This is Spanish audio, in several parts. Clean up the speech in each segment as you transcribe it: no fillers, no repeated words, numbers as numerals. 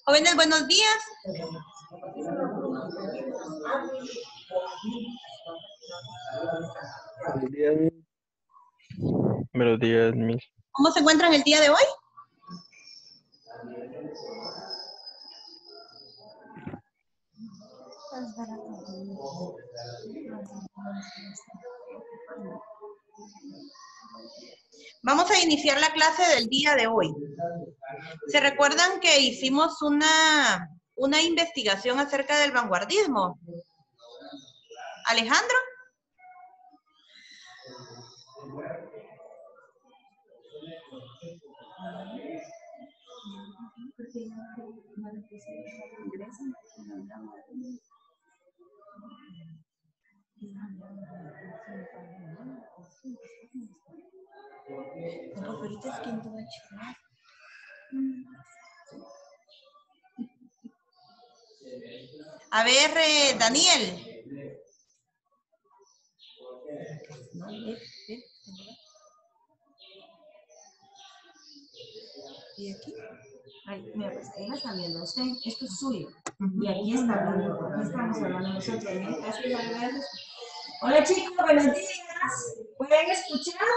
Jóvenes, buenos días. Buenos días, Miss. ¿Cómo se encuentran el día de hoy? Vamos a iniciar la clase del día de hoy. ¿Se recuerdan que hicimos una investigación acerca del vanguardismo? ¿Alejandro? A ver, Daniel. ¿Y aquí? Ay, mira, pues ahí me está viendo usted, esto es suyo. Y aquí está hablando, aquí estamos hablando nosotros. Hola chicos, buenos días. ¿Pueden escuchar?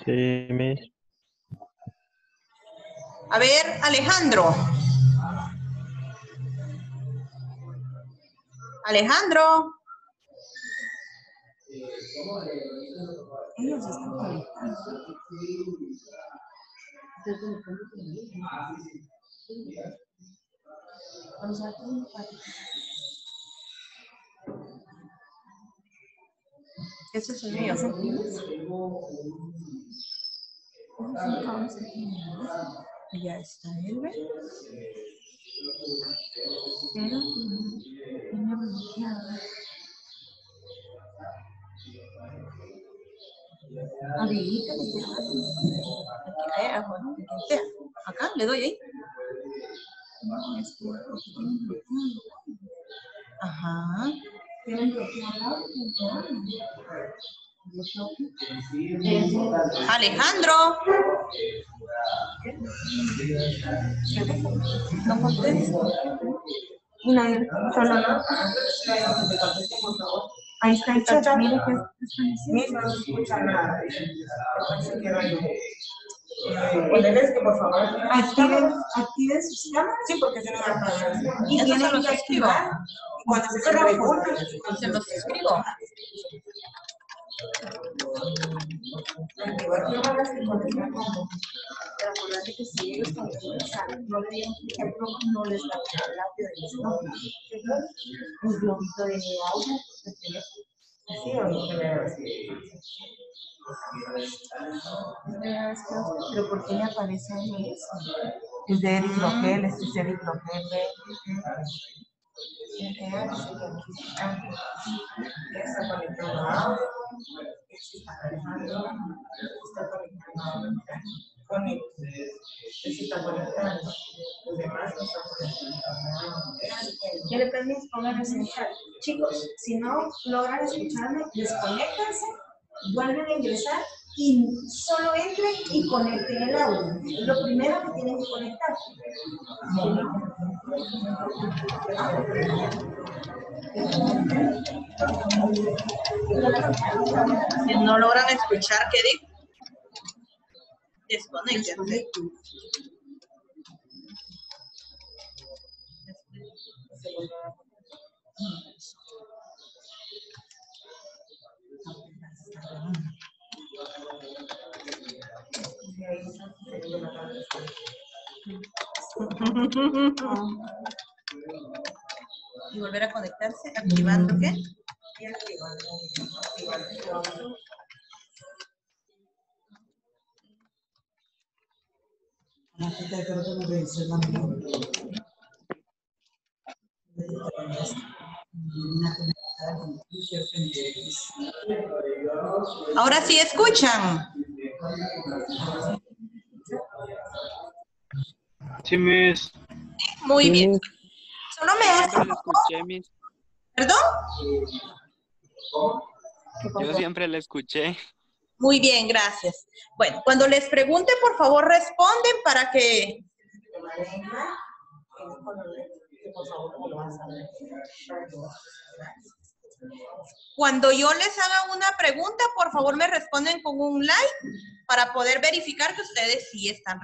Sí, Miss. A ver, Alejandro. Alejandro. Ellos están conectados. Ese es el mío. Ya está él, ¿ve? Pero tenía bloqueado. Habilita el Acá, le doy ahí. Ajá. Alejandro. No contesto. No, solo no. Ahí está el chat. Mire que no se escucha nada. Que por favor activen sus cámaras. Sí, porque se nos apaga. Y Eso se tienen los que escribo. activar cuando se preguntan. Se los escribo. Activar cámaras y conectar con. Pero acuérdate que si ellos conectan, no le digan, por ejemplo, no les va a dar el audio del teléfono. Un globito de audio del teléfono. Así o no pero ¿por qué me aparece a mí eso? Es de Eric Rogel, este es Eric Rogel. Está conectado. Está conectado. Los demás no están conectados. ¿Qué le permiso? Pónganse en el chat. Chicos, si no logran escucharme, desconéctense, vuelven a ingresar y solo entren y conecten el audio. Es lo primero que tienen que conectar. Si no logran escuchar, ¿qué digo? Desconectense. Y volver a conectarse, activando ¿qué? Y activando. Ahora sí escuchan. Sí, Miss. Muy bien. Solo me Siempre hacen lo escuché, Miss. ¿Perdón? Yo siempre la escuché. Muy bien, gracias. Bueno, cuando les pregunte, por favor, responden para que... Cuando yo les haga una pregunta, por favor, me responden con un like para poder verificar que ustedes sí están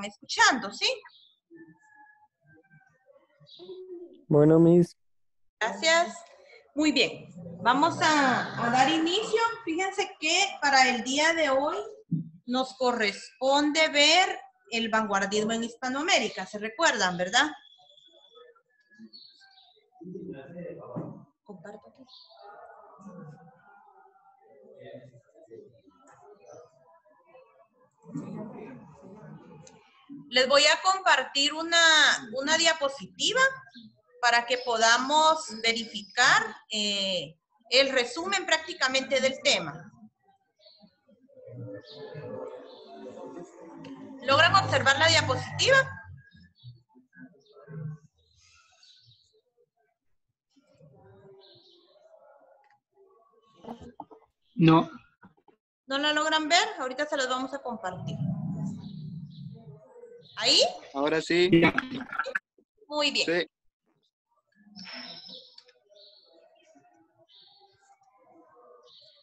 escuchando, ¿sí? Bueno, Miss. Gracias. Muy bien. Vamos a dar inicio. Fíjense que para el día de hoy nos corresponde ver el vanguardismo en Hispanoamérica. ¿Se recuerdan, verdad? Comparto aquí. Les voy a compartir una diapositiva para que podamos verificar el resumen prácticamente del tema. ¿Logran observar la diapositiva? No. ¿No la logran ver? Ahorita se las vamos a compartir. ¿Ahí? Ahora sí. Ya. Muy bien. Sí.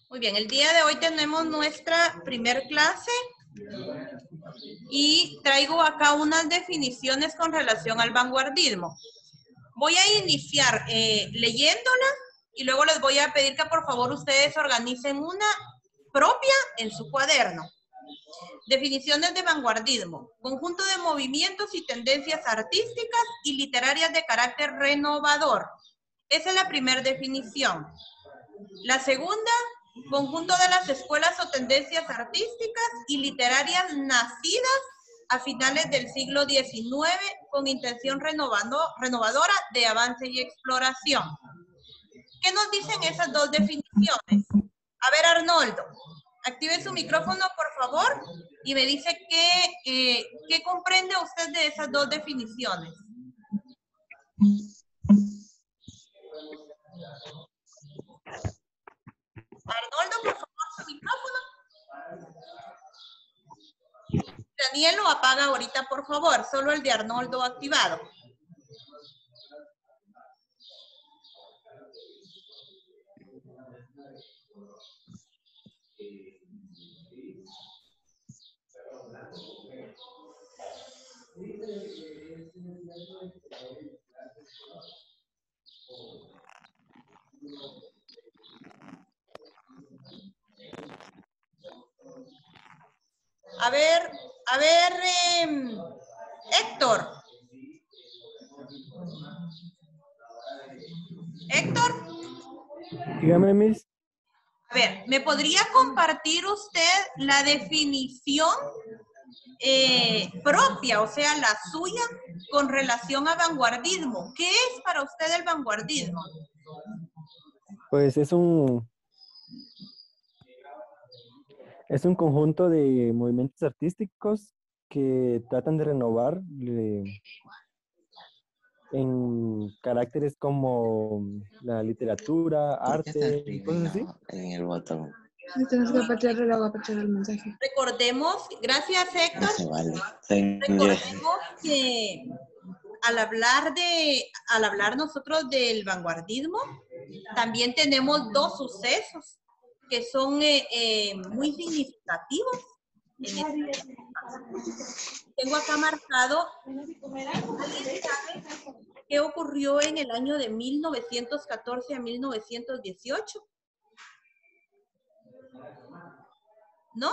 Muy bien, el día de hoy tenemos nuestra primer clase y traigo acá unas definiciones con relación al vanguardismo. Voy a iniciar leyéndola y luego les voy a pedir que por favor ustedes organicen una propia en su cuaderno. Definiciones de vanguardismo: conjunto de movimientos y tendencias artísticas y literarias de carácter renovador. Esa es la primera definición. La segunda, conjunto de las escuelas o tendencias artísticas y literarias nacidas a finales del siglo XIX con intención renovadora de avance y exploración. ¿Qué nos dicen esas dos definiciones? A ver, Arnoldo, active su micrófono, por favor, y me dice qué comprende usted de esas dos definiciones. Arnoldo, por favor, su micrófono. Daniel lo apaga ahorita, por favor, solo el de Arnoldo activado. A ver, Héctor. Héctor. Dígame, Miss. A ver, ¿me podría compartir usted la definición propia, o sea, la suya, con relación a vanguardismo? ¿Qué es para usted el vanguardismo? Pues es un conjunto de movimientos artísticos que tratan de renovar en caracteres como la literatura, arte, y cosas así. En el botón. Tienes que apagar el agua para echar el mensaje. Recordemos, gracias Héctor, No se vale. Señor. recordemos que al hablar nosotros del vanguardismo, también tenemos dos sucesos que son muy significativos. Tengo acá marcado qué ocurrió en el año de 1914 a 1918. ¿No?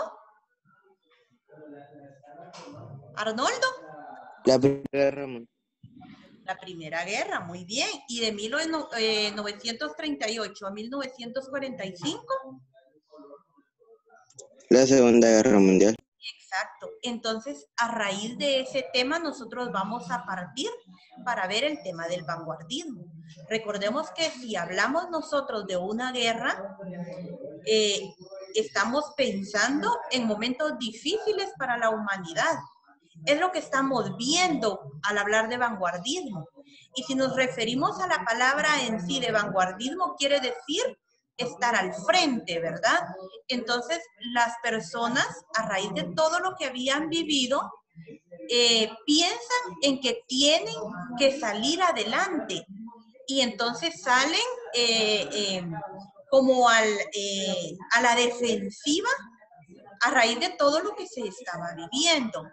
Arnoldo. La Primera Guerra Mundial. La Primera Guerra, muy bien. ¿Y de 1938 a 1945? La Segunda Guerra Mundial. Exacto. Entonces, a raíz de ese tema, nosotros vamos a partir para ver el tema del vanguardismo. Recordemos que si hablamos nosotros de una guerra, estamos pensando en momentos difíciles para la humanidad. Es lo que estamos viendo al hablar de vanguardismo. Y si nos referimos a la palabra en sí de vanguardismo, quiere decir estar al frente, ¿verdad? Entonces, las personas, a raíz de todo lo que habían vivido, piensan en que tienen que salir adelante. Y entonces salen como a la defensiva a raíz de todo lo que se estaba viviendo.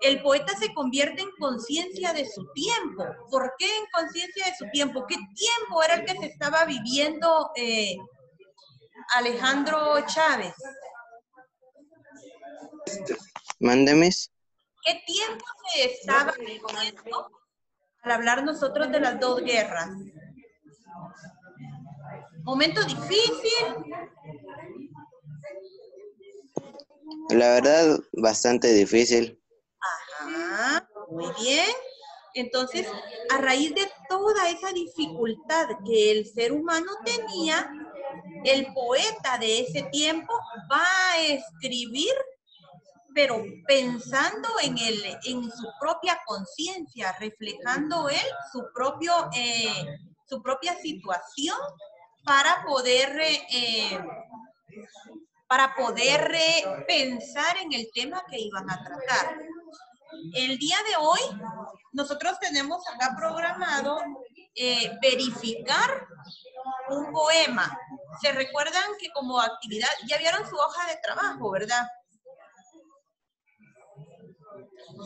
El poeta se convierte en conciencia de su tiempo. ¿Por qué en conciencia de su tiempo? ¿Qué tiempo era el que se estaba viviendo Alejandro Chávez? Mándemes. ¿Qué tiempo se estaba viviendo al hablar nosotros de las dos guerras? Momento difícil. La verdad, bastante difícil. Ajá, muy bien. Entonces, a raíz de toda esa dificultad que el ser humano tenía, el poeta de ese tiempo va a escribir, pero pensando en su propia conciencia, reflejando él su propia situación para poder pensar en el tema que iban a tratar. El día de hoy, nosotros tenemos acá programado verificar un poema. ¿Se recuerdan que como actividad, ya vieron su hoja de trabajo, verdad?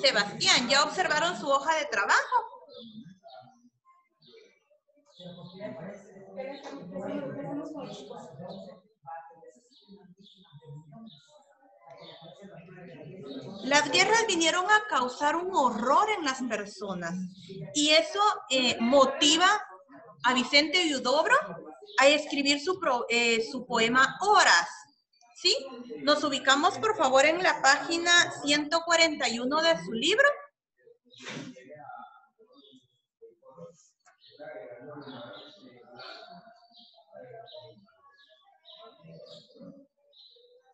Sebastián, ¿ya observaron su hoja de trabajo? Las guerras vinieron a causar un horror en las personas y eso motiva a Vicente Huidobro a escribir su poema Horas. ¿Sí? Nos ubicamos por favor en la página 141 de su libro.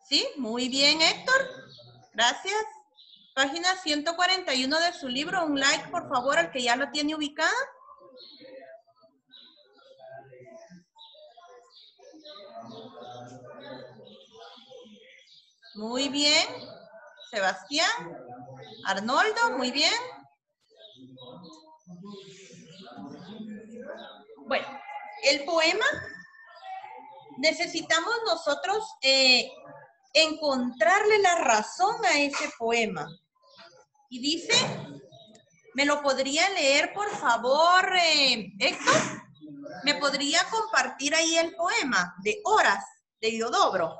¿Sí? Muy bien, Héctor. Gracias. Página 141 de su libro. Un like, por favor, al que ya lo tiene ubicado. Muy bien. Sebastián. Arnoldo, muy bien. Bueno, el poema, necesitamos nosotros encontrarle la razón a ese poema. Y dice, ¿me lo podría leer, por favor, Héctor? ¿Me podría compartir ahí el poema de Horas, de Huidobro?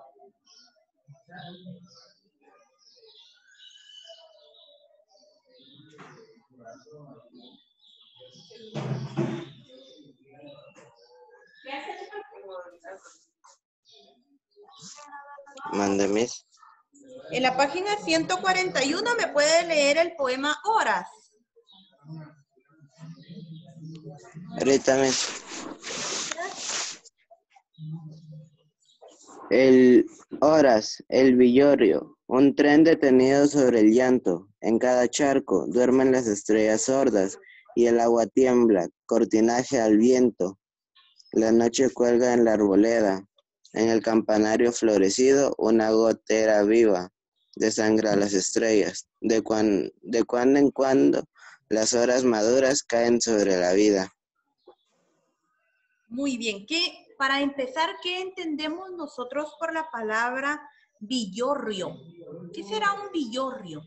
Mándemes. En la página 141 me puede leer el poema Horas. Ahorita mismo. El Horas, el Villorrio, un tren detenido sobre el llanto. En cada charco duermen las estrellas sordas y el agua tiembla, cortinaje al viento. La noche cuelga en la arboleda. En el campanario florecido una gotera viva desangra las estrellas. De cuando en cuando las horas maduras caen sobre la vida. Muy bien. Para empezar, ¿qué entendemos nosotros por la palabra villorrio? ¿Qué será un villorrio?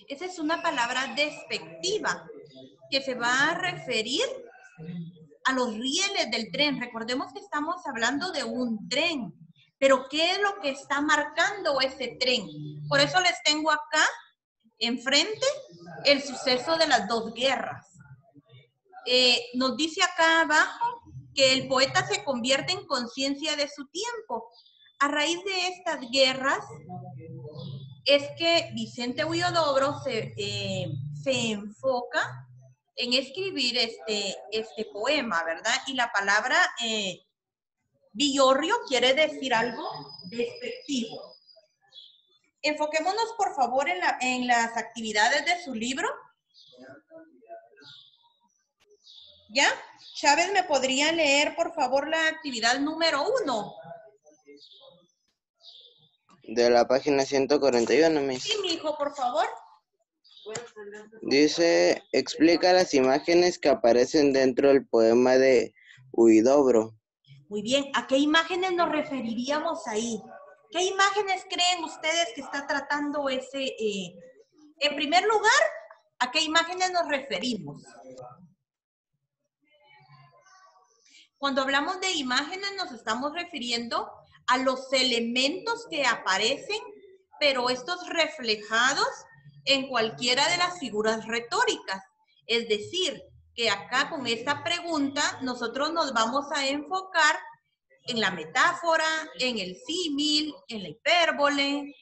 Esa es una palabra despectiva que se va a referir a los rieles del tren. Recordemos que estamos hablando de un tren, pero ¿qué es lo que está marcando ese tren? Por eso les tengo acá enfrente el suceso de las dos guerras. Nos dice acá abajo que el poeta se convierte en conciencia de su tiempo. A raíz de estas guerras es que Vicente Huidobro se enfoca en escribir este poema, ¿verdad? Y la palabra villorrio quiere decir algo despectivo. Enfoquémonos, por favor, en las actividades de su libro. ¿Ya? Chávez, ¿me podría leer, por favor, la actividad número 1? De la página 141, Miss. Sí, mi hijo, por favor. Dice, explica las imágenes que aparecen dentro del poema de Huidobro. Muy bien, ¿a qué imágenes nos referiríamos ahí? ¿Qué imágenes creen ustedes que está tratando ese? En primer lugar, ¿a qué imágenes nos referimos? Cuando hablamos de imágenes nos estamos refiriendo a los elementos que aparecen, pero estos reflejados en cualquiera de las figuras retóricas. Es decir, que acá con esta pregunta nosotros nos vamos a enfocar en la metáfora, en el símil, en la hipérbole,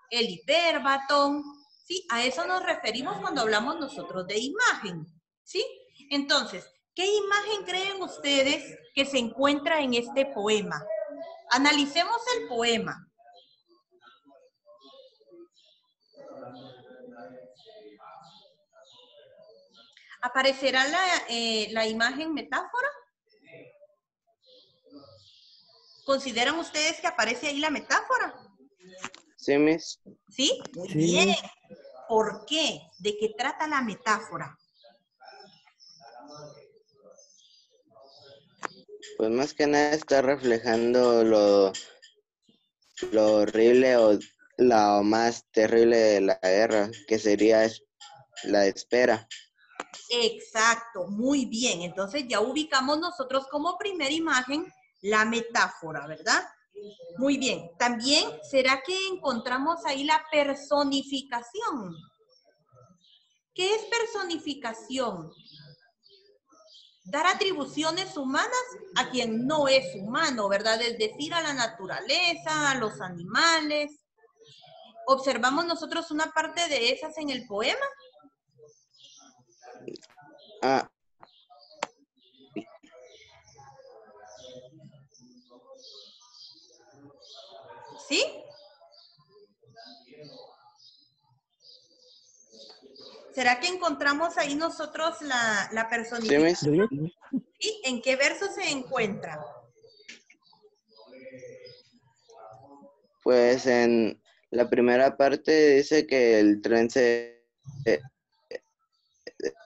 el hipérbaton, ¿sí? A eso nos referimos cuando hablamos nosotros de imagen, ¿sí? Entonces, ¿qué imagen creen ustedes que se encuentra en este poema? Analicemos el poema. ¿Aparecerá la imagen metáfora? ¿Consideran ustedes que aparece ahí la metáfora? ¿Sí, Miss? ¿Sí? Muy Sí. bien. ¿Por qué? ¿De qué trata la metáfora? Pues más que nada está reflejando lo horrible o lo más terrible de la guerra, que sería la espera. Exacto, muy bien. Entonces ya ubicamos nosotros como primera imagen la metáfora, ¿verdad? Muy bien. También, ¿será que encontramos ahí la personificación? ¿Qué es personificación? Dar atribuciones humanas a quien no es humano, ¿verdad? Es decir, a la naturaleza, a los animales. ¿Observamos nosotros una parte de esas en el poema? Ah, ¿Sí? ¿Será que encontramos ahí nosotros la ¿sí, Miss? personificación? Yo digo que sí. ¿Y en qué verso se encuentra? Pues en la primera parte dice que el tren se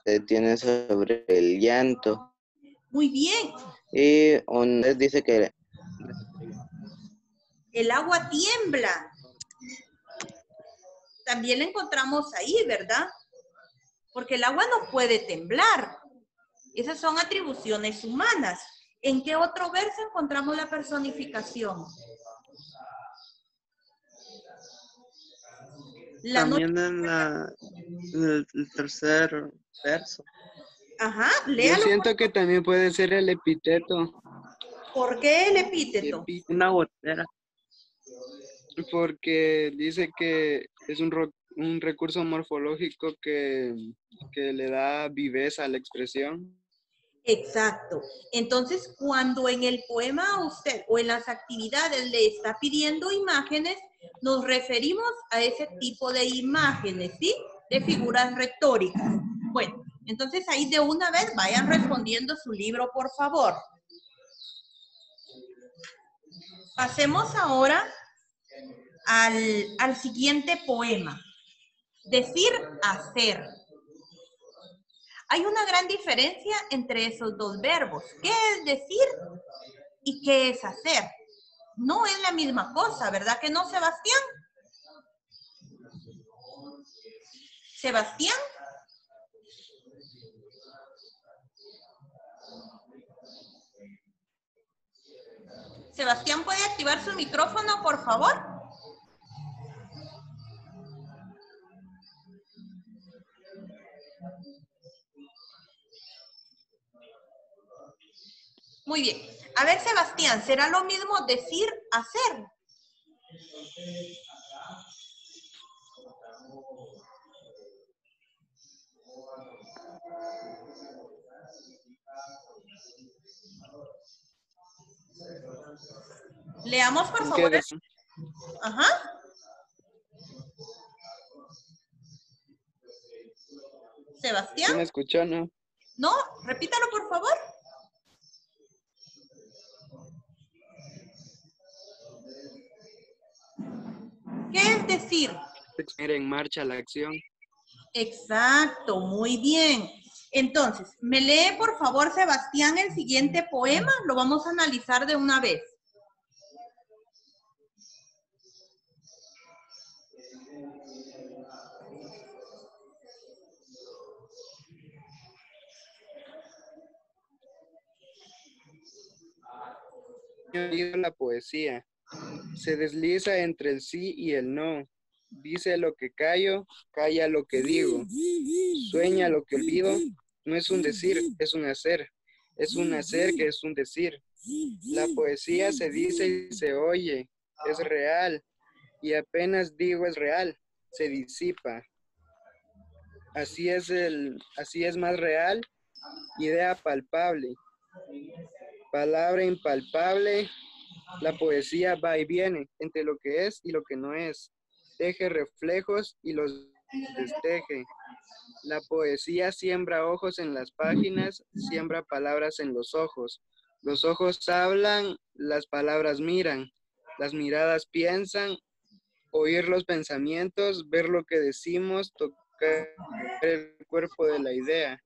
detiene sobre el llanto. Muy bien. Y donde dice que El agua tiembla. También la encontramos ahí, ¿verdad? Porque el agua no puede temblar. Esas son atribuciones humanas. ¿En qué otro verso encontramos la personificación? La También noche. en el tercer verso. Ajá, Yo léalo. siento que también puede ser el epíteto. ¿Por qué el epíteto? Una gotera. Porque dice que es un recurso morfológico que le da viveza a la expresión. Exacto. Entonces, cuando en el poema a usted o en las actividades le está pidiendo imágenes, nos referimos a ese tipo de imágenes, ¿sí? De figuras retóricas. Bueno, entonces ahí de una vez vayan respondiendo su libro, por favor. Pasemos ahora al siguiente poema. Decir, hacer. Hay una gran diferencia entre esos dos verbos. ¿Qué es decir y qué es hacer? No es la misma cosa, ¿verdad que no, Sebastián? ¿Sebastián? Sebastián, ¿puede activar su micrófono, por favor? Muy bien. A ver, Sebastián, ¿será lo mismo decir, hacer? Leamos, por favor. Ajá. Sebastián. ¿Sí me escuchó, no? No, repítalo por favor. ¿Qué es decir? Poner en marcha la acción. Exacto, muy bien. Entonces, ¿me lee por favor, Sebastián, el siguiente poema? Lo vamos a analizar de una vez. La poesía se desliza entre el sí y el no. Dice lo que callo, calla lo que digo. Sueña lo que olvido. No es un decir, es un hacer. Es un hacer que es un decir. La poesía se dice y se oye. Es real. Y apenas digo es real, se disipa. Así es más real. Idea palpable. Palabra impalpable. La poesía va y viene entre lo que es y lo que no es. Teje reflejos y los desteje. La poesía siembra ojos en las páginas, siembra palabras en los ojos. Los ojos hablan, las palabras miran, las miradas piensan, oír los pensamientos, ver lo que decimos, tocar el cuerpo de la idea.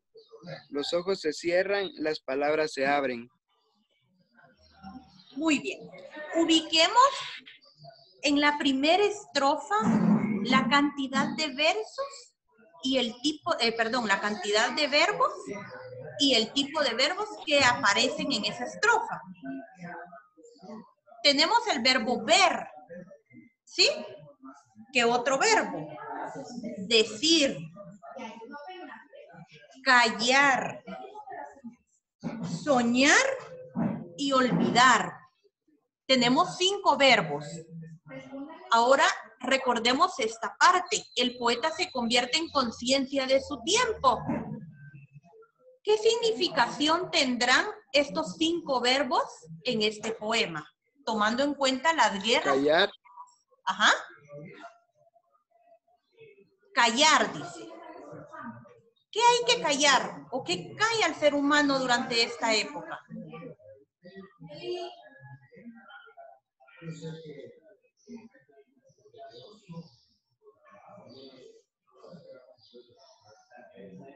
Los ojos se cierran, las palabras se abren. Muy bien. Ubiquemos en la primera estrofa la cantidad de versos y el tipo, la cantidad de verbos y el tipo de verbos que aparecen en esa estrofa. Tenemos el verbo ver, ¿sí? ¿Qué otro verbo? Decir, callar, soñar y olvidar. Tenemos 5 verbos. Ahora recordemos esta parte. El poeta se convierte en conciencia de su tiempo. ¿Qué significación tendrán estos 5 verbos en este poema? Tomando en cuenta las guerras. Callar. Ajá. Callar, dice. ¿Qué hay que callar? ¿O qué calla al ser humano durante esta época?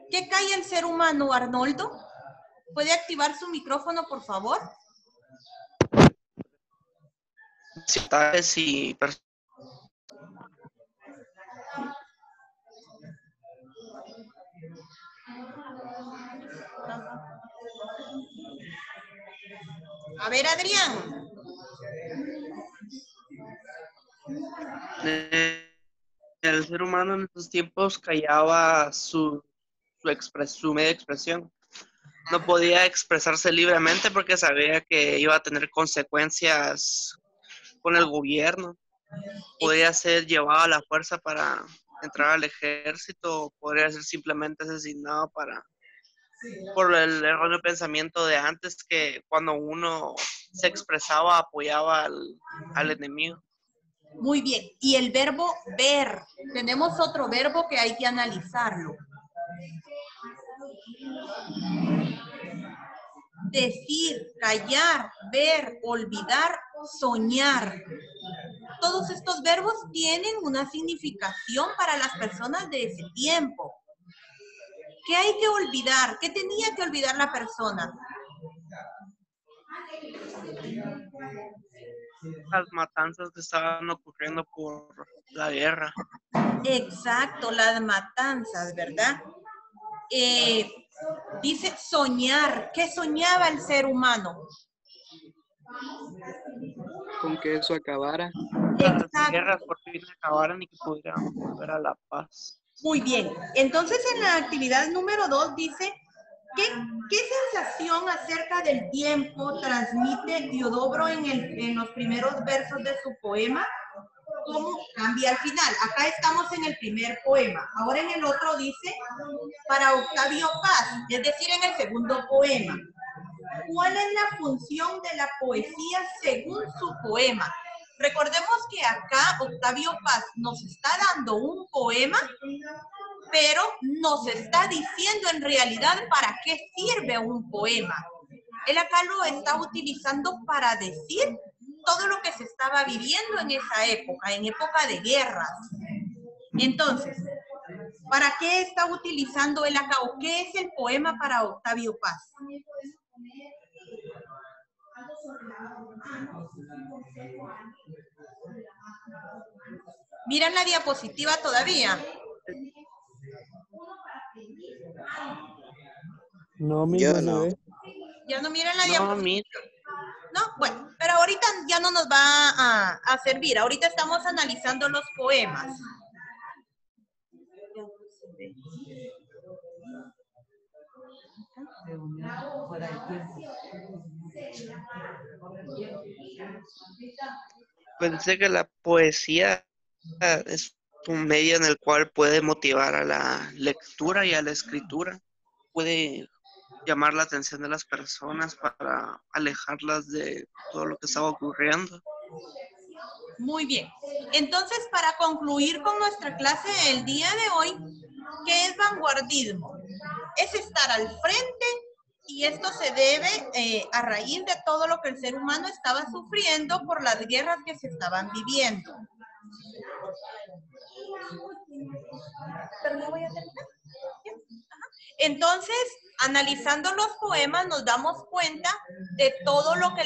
¿Qué calla el ser humano, Arnoldo? ¿Puede activar su micrófono, por favor? Ciudades y A ver, Adrián. el ser humano en estos tiempos callaba su media expresión. No podía expresarse libremente porque sabía que iba a tener consecuencias con el gobierno. Podría ser llevado a la fuerza para entrar al ejército, podría ser simplemente asesinado por el erróneo pensamiento de antes, que cuando uno se expresaba apoyaba al enemigo. Muy bien. Y el verbo ver. Tenemos otro verbo que hay que analizarlo. Decir, callar, ver, olvidar, soñar. Todos estos verbos tienen una significación para las personas de ese tiempo. ¿Qué hay que olvidar? ¿Qué tenía que olvidar la persona? Las matanzas que estaban ocurriendo por la guerra. Exacto, las matanzas, ¿verdad? Dice soñar. ¿Qué soñaba el ser humano? Con que eso acabara. Las guerras por fin acabaran y que pudiéramos volver a la paz. Muy bien. Entonces, en la actividad número 2 dice, ¿qué sensación acerca del tiempo transmite Diodoro en los primeros versos de su poema? ¿Cómo cambia al final? Acá estamos en el primer poema. Ahora en el otro dice, para Octavio Paz, es decir, en el segundo poema. ¿Cuál es la función de la poesía según su poema? Recordemos que acá Octavio Paz nos está dando un poema pero nos está diciendo en realidad para qué sirve un poema. Él acá lo está utilizando para decir todo lo que se estaba viviendo en esa época, en época de guerras. Entonces, ¿para qué está utilizando él acá o qué es el poema para Octavio Paz? ¿Miran la diapositiva todavía? No, Miss, Yo no se no. ve. ¿Ya no miran la No, diapositiva? mira. No, bueno, pero ahorita ya no nos va a servir. Ahorita estamos analizando los poemas. Pensé que la poesía es un medio en el cual puede motivar a la lectura y a la escritura. Puede llamar la atención de las personas para alejarlas de todo lo que estaba ocurriendo. Muy bien. Entonces, para concluir con nuestra clase del día de hoy, ¿qué es vanguardismo? Es estar al frente y esto se debe a raíz de todo lo que el ser humano estaba sufriendo por las guerras que se estaban viviendo. Pero ya voy a terminar. Entonces, analizando los poemas nos damos cuenta de todo lo que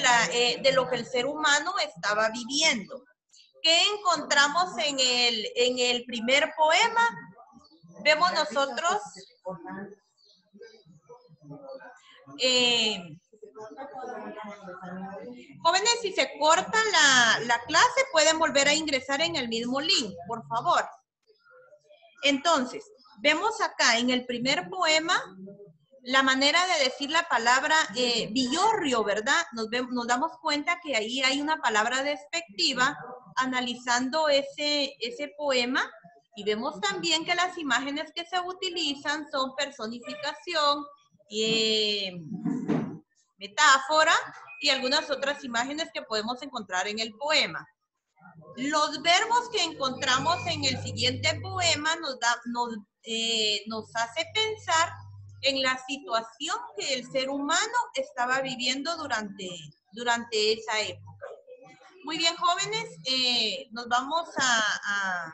de lo que el ser humano estaba viviendo. ¿Qué encontramos en el primer poema? Vemos nosotros jóvenes, si se corta la clase, pueden volver a ingresar en el mismo link, por favor. Entonces, vemos acá en el primer poema la manera de decir la palabra villorrio, ¿verdad? Nos damos cuenta que ahí hay una palabra despectiva analizando ese poema y vemos también que las imágenes que se utilizan son personificación, metáfora y algunas otras imágenes que podemos encontrar en el poema. Los verbos que encontramos en el siguiente poema nos hace pensar en la situación que el ser humano estaba viviendo durante esa época. Muy bien, jóvenes, nos vamos a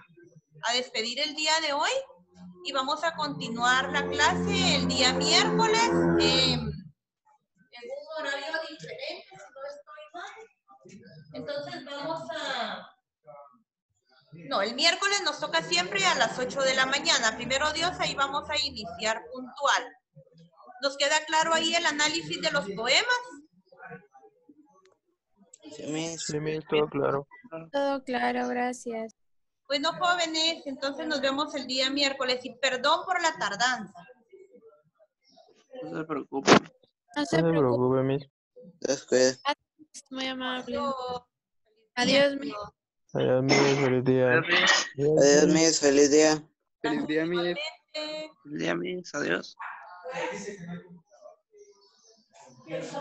despedir el día de hoy y vamos a continuar la clase el día miércoles en un horario diferente, si no estoy mal. Entonces vamos a... No, el miércoles nos toca siempre a las 8 de la mañana. Primero Dios, ahí vamos a iniciar puntual. ¿Nos queda claro ahí el análisis de los poemas? Sí, Miss, todo claro. Todo claro, gracias. Bueno, jóvenes, entonces nos vemos el día miércoles y perdón por la tardanza. No se preocupen. No No se se preocupe, preocupe, Miss. Descuida. muy amable. Adiós. Adiós, mi. Adiós, Miss. Feliz día. Adiós, Adiós, Miss. Feliz día. Feliz día, mi. Adiós.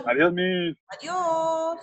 Adiós, Miss. Adiós.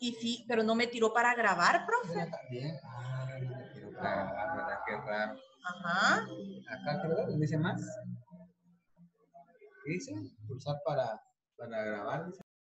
Y sí, pero no me tiró para grabar, profe. También. No me quiero grabar, ¿verdad? Qué raro. Ajá. Acá, creo, ¿dónde dice más? ¿Qué dice? Pulsar para grabar.